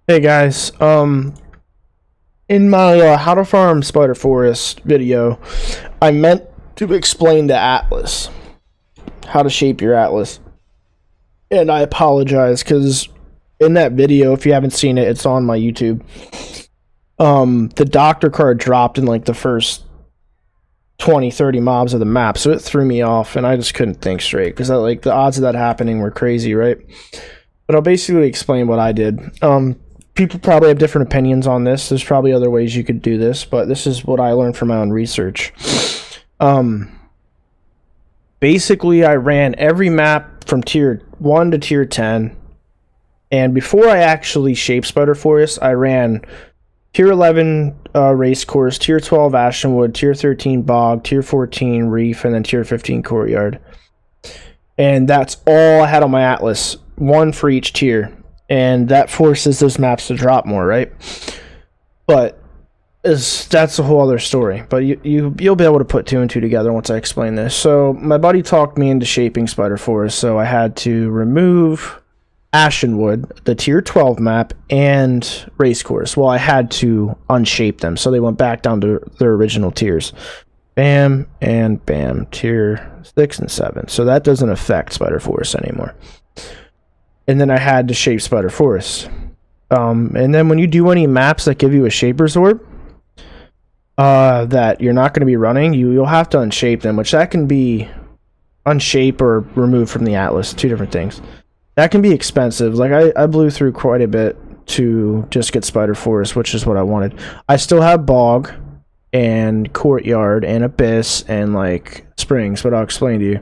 Hey guys, in my how to farm spider forest video, I meant to explain the atlas, how to shape your atlas, and I apologize because in that video, if you haven't seen it, it's on my YouTube. The doctor card dropped in like the first 20-30 mobs of the map, so it threw me off, and I just couldn't think straight because like the odds of that happening were crazy, right? But I'll basically explain what I did. People probably have different opinions on this. There's probably other ways you could do this, but this is what I learned from my own research. Basically, I ran every map from tier 1 to tier 10, and before I actually shaped Spider Forest, I ran tier 11 race course, tier 12 Ashenwood, tier 13 bog, tier 14 reef, and then tier 15 courtyard. And that's all I had on my atlas, one for each tier. And that forces those maps to drop more, right? But that's a whole other story. But you'll be able to put two and two together once I explain this. So my buddy talked me into shaping Spider Forest, so I had to remove Ashenwood, the tier 12 map, and Racecourse. Well, I had to unshape them, so they went back down to their original tiers. Bam and bam, tier 6 and 7. So that doesn't affect Spider Forest anymore. And then I had to shape Spider Forest. And then when you do any maps that give you a Shaper's Orb that you're not going to be running, you'll have to unshape them, which that can be unshape or remove from the Atlas, two different things. That can be expensive. Like I blew through quite a bit to just get Spider Forest, which is what I wanted. I still have Bog and Courtyard and Abyss and like Springs, but I'll explain to you.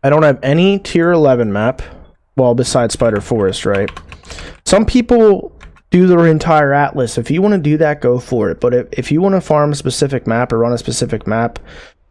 I don't have any tier 11 map, well, besides Spider Forest, right? Some people do their entire atlas. If you want to do that, go for it. But if you want to farm a specific map or run a specific map,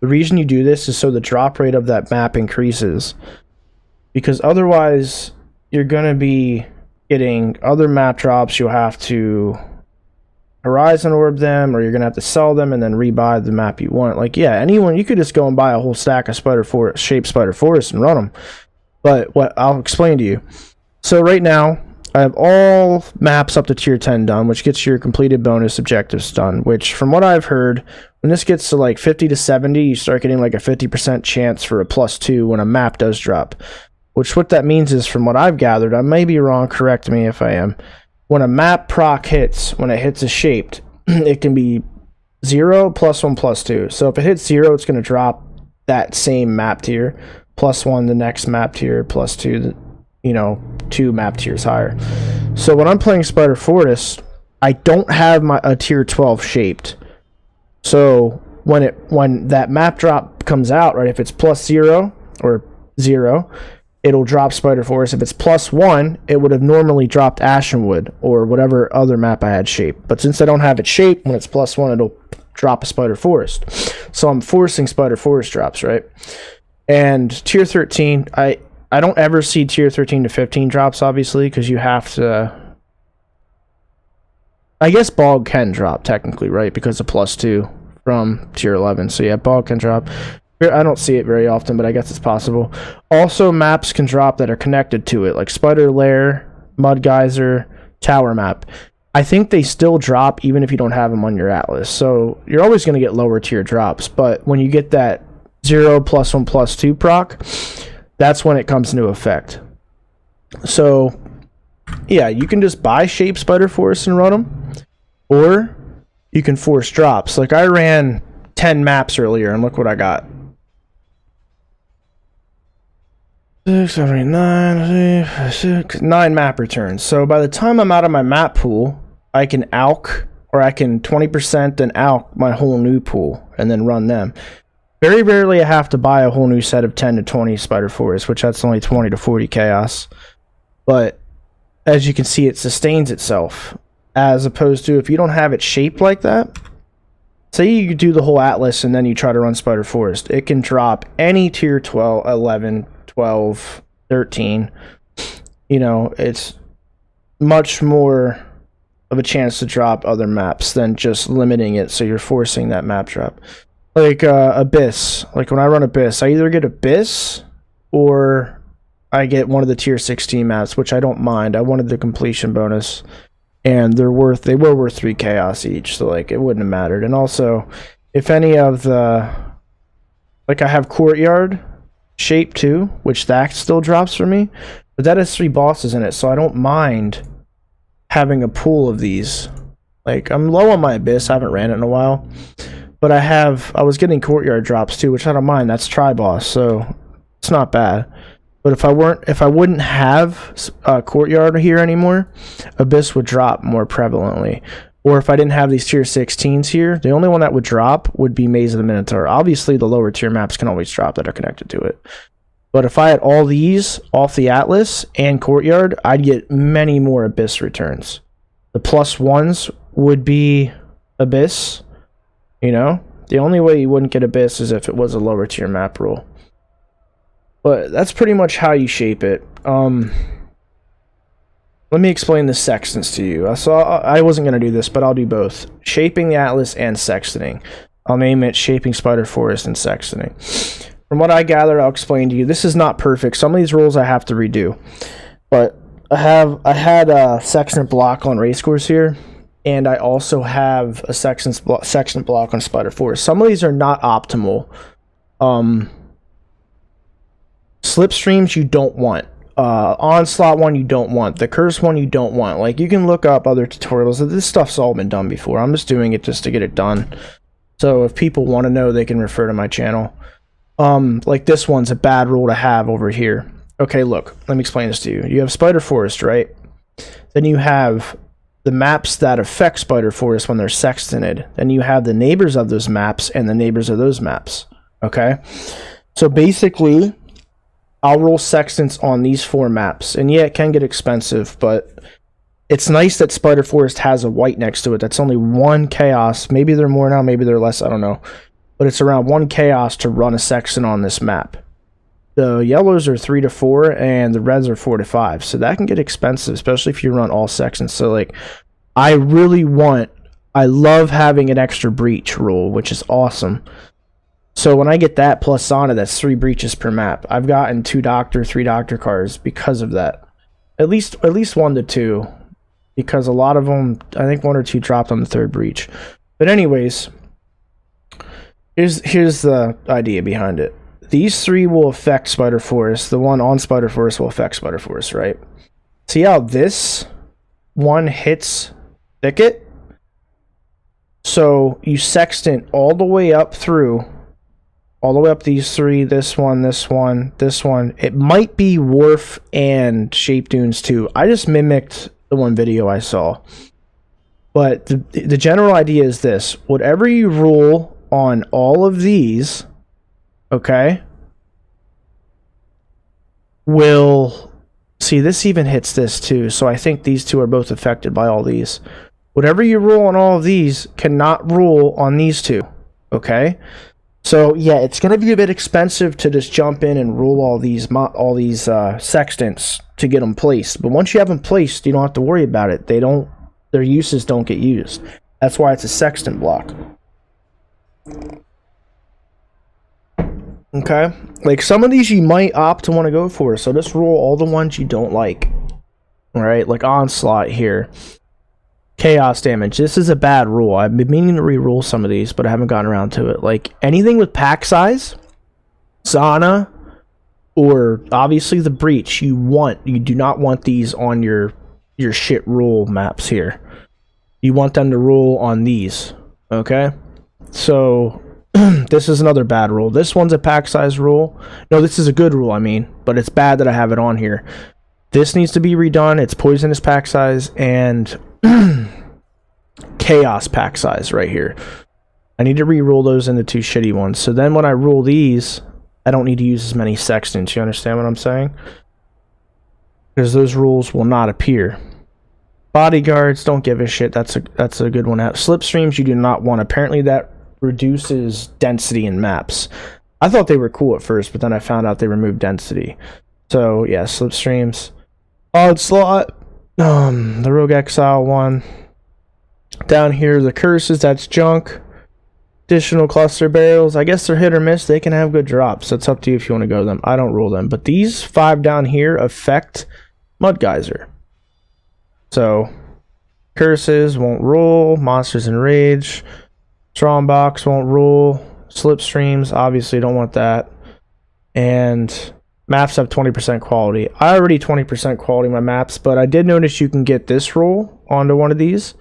the reason you do this is so the drop rate of that map increases. Because otherwise, you're going to be getting other map drops. You'll have to Horizon Orb them, or you're going to have to sell them and then rebuy the map you want. Like, yeah, anyone, you could just go and buy a whole stack of shaped Spider Forest and run them. But what I'll explain to you. So right now, I have all maps up to tier 10 done, which gets your completed bonus objectives done, which from what I've heard, when this gets to like 50 to 70, you start getting like a 50% chance for a +2 when a map does drop. Which what that means is, from what I've gathered, I may be wrong, correct me if I am, when a map proc hits, when it hits a shaped, it can be 0, +1, +2. So if it hits 0, it's going to drop that same map tier, +1 the next map tier, +2, you know, 2 map tiers higher. So when I'm playing Spider Forest, I don't have a tier 12 shaped. So when that map drop comes out, right, if it's +0 or 0, it'll drop Spider Forest. If it's +1, it would have normally dropped Ashenwood or whatever other map I had shaped. But since I don't have it shaped, when it's +1, it'll drop a Spider Forest. So I'm forcing Spider Forest drops, right? And tier 13, I don't ever see tier 13 to 15 drops, obviously, because you have to... I guess Bog can drop, technically, right? Because of +2 from tier 11. So yeah, Bog can drop. I don't see it very often, but I guess it's possible. Also, maps can drop that are connected to it, like Spider Lair, Mud Geyser, Tower Map. I think they still drop even if you don't have them on your Atlas. So you're always going to get lower tier drops, but when you get that 0, +1, +2 proc, that's when it comes into effect. So, yeah, you can just buy Shape Spider Forest and run them, or you can force drops. Like I ran 10 maps earlier, and look what I got. 6, 7, 8, 9, 6, 9 map returns. So by the time I'm out of my map pool, I can ALK, or I can 20% then ALK my whole new pool and then run them. Very rarely I have to buy a whole new set of 10 to 20 Spider Forest, which that's only 20 to 40 chaos. But as you can see, it sustains itself. As opposed to if you don't have it shaped like that, say you do the whole Atlas and then you try to run Spider Forest, it can drop any tier 12, 11, 12, 13. You know, it's much more of a chance to drop other maps than just limiting it so you're forcing that map drop. Like Abyss. Like when I run Abyss, I either get Abyss or I get one of the tier 16 maps, which I don't mind. I wanted the completion bonus, and they were worth 3 chaos each, so like it wouldn't have mattered. And also, if any of the, like I have courtyard shape too, which that still drops for me, but that has 3 bosses in it, so I don't mind having a pool of these. Like I'm low on my abyss, I haven't ran it in a while, but I was getting courtyard drops too, which I don't mind. That's tri-boss, so it's not bad. But if I wouldn't have courtyard here anymore, abyss would drop more prevalently. Or if I didn't have these tier 16s here, the only one that would drop would be Maze of the Minotaur. Obviously, the lower tier maps can always drop that are connected to it. But if I had all these off the Atlas and courtyard, I'd get many more abyss returns. The +1s would be abyss. You know, the only way you wouldn't get abyss is if it was a lower tier map rule. But that's pretty much how you shape it. Let me explain the sextants to you. I wasn't going to do this, but I'll do both. Shaping the Atlas and sextanting. I'll name it Shaping Spider Forest and Sextanting. From what I gathered, I'll explain to you. This is not perfect. Some of these rules I have to redo. But I had a sextant block on Racecourse here, and I also have a sextant block on Spider Forest. Some of these are not optimal. Slipstreams you don't want. Onslaught one you don't want. The curse one you don't want. Like, you can look up other tutorials. This stuff's all been done before. I'm just doing it just to get it done. So if people want to know, they can refer to my channel. Like this one's a bad rule to have over here. Okay, look, let me explain this to you. You have Spider Forest, right? Then you have the maps that affect Spider Forest when they're sextanted. Then you have the neighbors of those maps and the neighbors of those maps. Okay? So basically, I'll roll sextants on these 4 maps. And yeah, it can get expensive, but it's nice that Spider Forest has a white next to it. That's only 1 chaos. Maybe they're more now, maybe they're less, I don't know. But it's around 1 chaos to run a sextant on this map. The yellows are 3 to 4, and the reds are 4 to 5. So that can get expensive, especially if you run all sextants. So like, I love having an extra breach rule, which is awesome. So when I get that plus Sana, that's 3 breaches per map. I've gotten 2 doctor, 3 doctor cards because of that. At least 1 to 2, because a lot of them, I think 1 or 2 dropped on the 3rd breach. But anyways, here's the idea behind it. These 3 will affect Spider Forest. The one on Spider Forest will affect Spider Forest, right? See how this one hits Thicket? So you sextant all the way up through, all the way up these 3, this one, this one, this one. It might be Wharf and Shape Dunes too. I just mimicked the one video I saw. But the general idea is this. Whatever you rule on all of these, okay, will... See, this even hits this too, so I think these 2 are both affected by all these. Whatever you rule on all of these cannot rule on these 2, okay? So yeah, it's going to be a bit expensive to just jump in and rule all these sextants to get them placed. But once you have them placed, you don't have to worry about it. Their uses don't get used. That's why it's a sextant block. Okay, like some of these you might opt to want to go for, so just rule all the ones you don't like. All right, like Onslaught here. Chaos damage. This is a bad rule. I've been meaning to re-rule some of these, but I haven't gotten around to it. Like anything with pack size, Zana, or obviously the Breach, you do not want these on your shit rule maps here. You want them to rule on these. Okay? So this is another bad rule. This one's a pack size rule. No, this is a good rule, I mean, but it's bad that I have it on here. This needs to be redone. It's poisonous pack size and chaos pack size right here. I need to re-rule those into 2 shitty ones. So then when I rule these, I don't need to use as many sextants. You understand what I'm saying? Because those rules will not appear. Bodyguards, don't give a shit. That's a good one. Slipstreams, you do not want. Apparently that reduces density in maps. I thought they were cool at first, but then I found out they removed density. So yeah, slipstreams. Onslaught. The Rogue Exile one. Down here, the curses, that's junk. Additional cluster barrels, I guess they're hit or miss. They can have good drops. So it's up to you if you want to go them. I don't rule them. But these 5 down here affect Mud Geyser. So curses won't rule. Monsters in Rage. Strongbox won't rule. Slipstreams, obviously don't want that. And maps have 20% quality. I already 20% quality my maps, but I did notice you can get this rule onto one of these.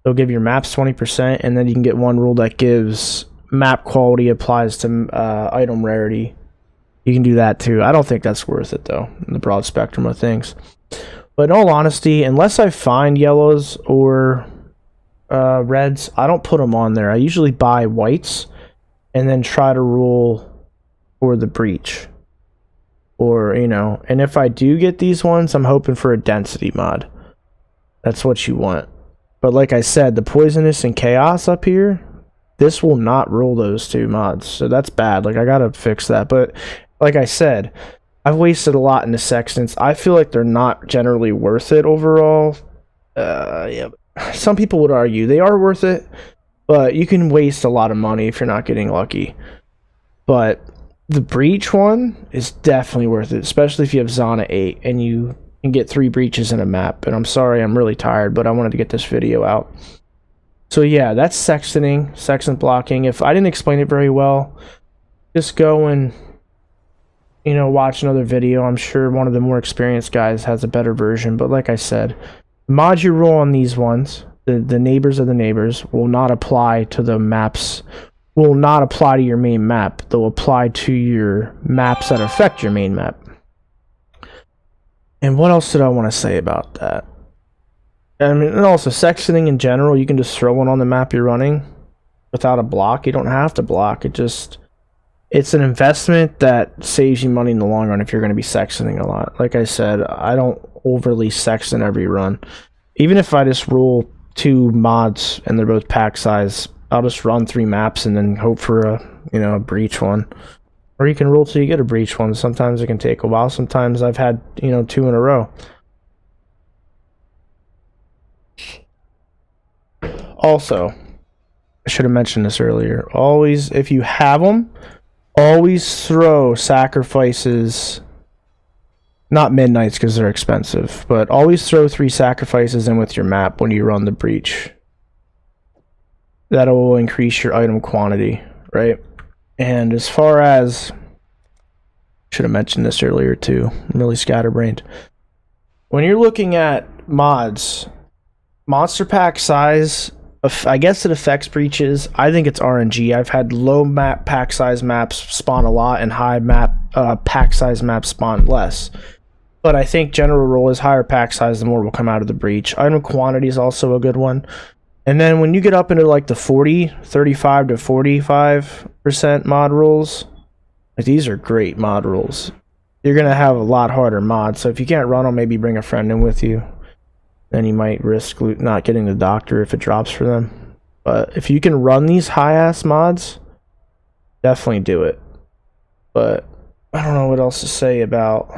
They'll give your maps 20%, and then you can get one rule that gives map quality applies to item rarity. You can do that too. I don't think that's worth it though, in the broad spectrum of things. But in all honesty, unless I find yellows or reds, I don't put them on there. I usually buy whites and then try to rule for the breach. Or, you know, and if I do get these ones, I'm hoping for a density mod. That's what you want. But like I said, the poisonous and chaos up here, this will not rule those 2 mods. So that's bad. Like, I gotta fix that. But like I said, I've wasted a lot in the Sextants. I feel like they're not generally worth it overall. Yeah, some people would argue they are worth it, but you can waste a lot of money if you're not getting lucky. But the breach one is definitely worth it, especially if you have Zana 8 and you can get 3 breaches in a map. And I'm sorry, I'm really tired, but I wanted to get this video out. So yeah, that's sextanting, sextant blocking. If I didn't explain it very well, just go and, you know, watch another video. I'm sure one of the more experienced guys has a better version. But like I said, mod your rule on these ones. The neighbors of the neighbors will not apply to the maps, will not apply to your main map. They'll apply to your maps that affect your main map. And what else did I want to say about that? I mean, and also sextanting in general, you can just throw one on the map you're running without a block. You don't have to block. It's an investment that saves you money in the long run if you're going to be sextanting a lot. Like I said, I don't overly sextant every run. Even if I just rule 2 mods and they're both pack size, I'll just run 3 maps and then hope for a breach one. Or you can roll till you get a breach one. Sometimes it can take a while. Sometimes I've had, 2 in a row. Also, I should have mentioned this earlier. Always, if you have them, always throw sacrifices. Not midnights because they're expensive, but always throw 3 sacrifices in with your map when you run the breach. That will increase your item quantity, right? And as far as, should have mentioned this earlier too, I'm really scatterbrained. When you're looking at mods, monster pack size, I guess it affects breaches. I think it's RNG. I've had low map pack size maps spawn a lot and high map pack size maps spawn less. But I think general rule is higher pack size, the more will come out of the breach. Item quantity is also a good one. And then when you get up into like the 35 to 45% mod rules, like these are great mod rules. You're going to have a lot harder mods. So if you can't run them, maybe bring a friend in with you. Then you might risk not getting the doctor if it drops for them. But if you can run these high-ass mods, definitely do it. But I don't know what else to say about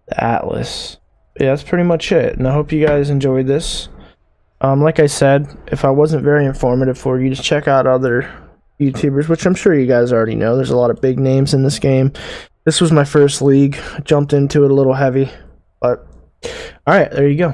the Atlas. Yeah, that's pretty much it. And I hope you guys enjoyed this. Like I said, if I wasn't very informative for you, just check out other YouTubers, which I'm sure you guys already know. There's a lot of big names in this game. This was my first league. I jumped into it a little heavy, but alright, there you go.